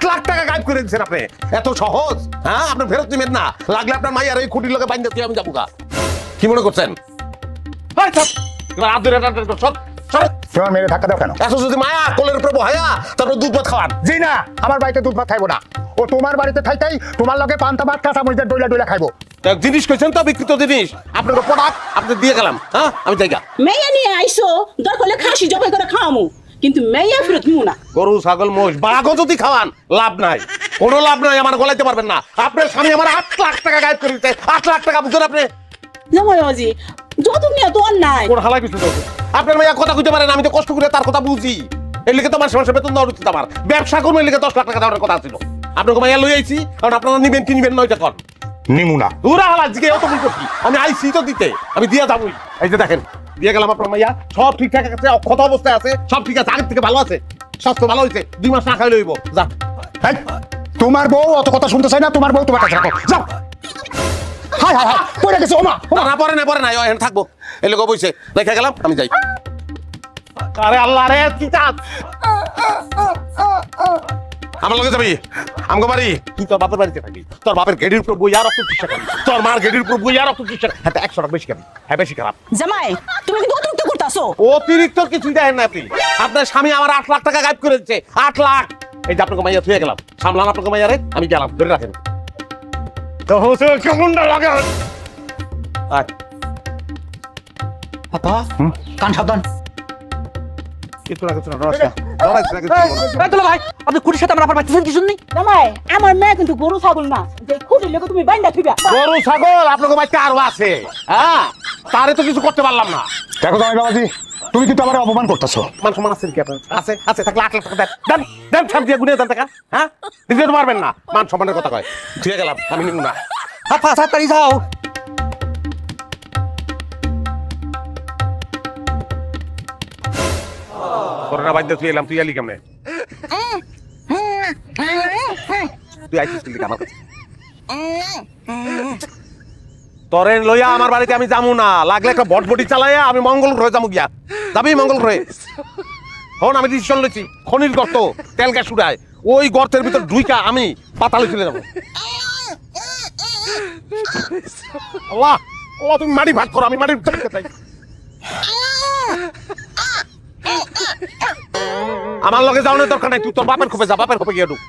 লাখ টাকা গায়েব করে দিচ্ছেন আপনি। এত সহজ? হ্যাঁ, আপনি ফেরত দিবেন না। লাগলে আপনার মাইয়ার এই খুঁটির লোকে বাইন্দা দিয়ে আমি যাবো গা। কি মনে করছেন? তোমার মেরে ধাক্কা দাও কেন? এত যদি মায়া কোলের উপরে বহায়া তারপর দুধ ভাত খাওয়ান। জি না, আমার বাড়িতে দুধ ভাত খাইবো না। ও তোমার বাড়িতে থাইতাই তোমার লগে পান্তা ভাত কাঁচা মরিচের ডইলা ডইলা খাইবো। জিনিস কইছেন তো, বিকৃত জিনিস। আপনার প্রোডাক্ট আপনি দিয়ে গেলাম। হ্যাঁ, আমি জায়গা মেয়ে নিয়ে আইসো, দরকার হলে খাসি জবাই করে খাওয়ামু, কিন্তু মেয়ে ফেরত নিমু না। গরু ছাগল মোষ বাঘও যদি খাওয়ান লাভ নাই, কোনো লাভ নাই। আমার গলাইতে পারবেন না। আপনার স্বামী আমার 8 লাখ টাকা গায়েব করে দিতে। 8 লাখ টাকা বুঝুন আপনি। জামাই বাবাজি, যত নিয়ে তো অন্যায়। কোন হালাই কিছু বলছে? আপনার মেয়ে কথা কইতে পারেন, আমি তো কষ্ট করে তার কথা বুঝি। এই লিখে তো মাসে মাসে বেতন দেওয়া উচিত আমার। ব্যবসা করবো এই লিখে 10 লাখ টাকা দেওয়ার কথা ছিল। আপনাকে মাইয়া লই আইছি, কারণ আপনারা নিবেন কি নিবেন নয়টা কর। নিমু না। পুরা হালা আজকে অত ভুল করছি। আমি আইছি তো দিতে, আমি দিয়ে যাবোই। এই যে দেখেন, দিয়ে গেলাম আপনার মাইয়া। সব ঠিকঠাক আছে, অক্ষত অবস্থায় আছে, সব ঠিক আছে, আগের থেকে ভালো আছে, স্বাস্থ্য ভালো হয়েছে। 2 মাস না খাই লইব। যা। এই, তোমার বউ অত কথা শুনতে চাই না। তোমার বউ তোমার কাছে রাখো, যাও। হাই হাই হাই, পড়ে গেছে ওমা। না পরে না, পরে না, এখানে থাকবো। এই লোক বইছে, রেখে গেলাম, আমি যাই। আরে আল্লাহ রে, কি চাস? আমার লগে যাবি আমগো বাড়ি? তুই তোর বাপের বাড়িতে থাকি, তোর বাপের গেডির উপর বই আর রক্ত চিকিৎসা খাবি, তোর মার গেডির উপর বই আর রক্ত চিকিৎসা। হ্যাঁ, 100 টাকা বেশি খাবি। হ্যাঁ, বেশি খারাপ। জামাই, তুমি কিন্তু অতিরিক্ত করতাছো। অতিরিক্ত কিছুই দেখেন না আপনি। আপনার স্বামী আমার 8 লাখ টাকা গায়েব করে দিচ্ছে। 8 লাখ। এই যে আপনাকে মাইয়া থুয়ে গেলাম, সামলান আপনাকে মাইয়ারে, আমি গেলাম, ধরে রাখেন। তো হচ্ছে কেমনটা লাগে? আপা, কান সাবধান। কিছু না, কিছু না, ভাই, আপনি খুঁটির সাথে আমার আপার পাইতেছেন কিছু নেই? জামাই, আমার মেয়ে কিন্তু গরু ছাগল না, যে খুঁটির লেগে তুমি বাইন্দা থিবা। গরু ছাগল আপনাকে বাড়িতে আরো আছে। হ্যাঁ, তারে তো কিছু করতে পারলাম না। দেখো জামাই বাবাজি, তুমি কিন্তু আমার অপমান করতেছো। মান সম্মান আছে কি আপনার? আছে, আছে থাকলে 8 লাখ টাকা দেন, দেন, দেন, সব দিয়ে গুনিয়ে দেন টাকা। হ্যাঁ, দিতে তো পারবেন না। মান সম্মানের কথা কয়। ধুয়ে গেলাম, আমি নিব না। আপা, তাড়াতাড়ি যাও। করোনা বাইদ্য তুই এলাম, তুই এলি কেমনে? তুই আইছিস কি লিখে আমার কাছে? তরে লইয়া আমার বাড়িতে আমি যাবো না। লাগলে একটা বটবটি চালাইয়া আমি মঙ্গল গ্রহে যাবো গিয়া। যাবি মঙ্গল গ্রহে? হন, আমি ডিসিশন লইছি। খনির গর্ত, তেল গ্যাস উড়ায়, ওই গর্তের ভিতর ঢুইকা আমি পাতালে চলে যাবো। আল্লাহ, আল্লাহ, তুমি মাটি ভাগ করো, আমি মাটির ভিতরে চাই। আমার লগে যাওয়ার দরকার নাই। তুই তোর বাপের খোপে যা, বাপের খোপে গিয়ে ঢুক।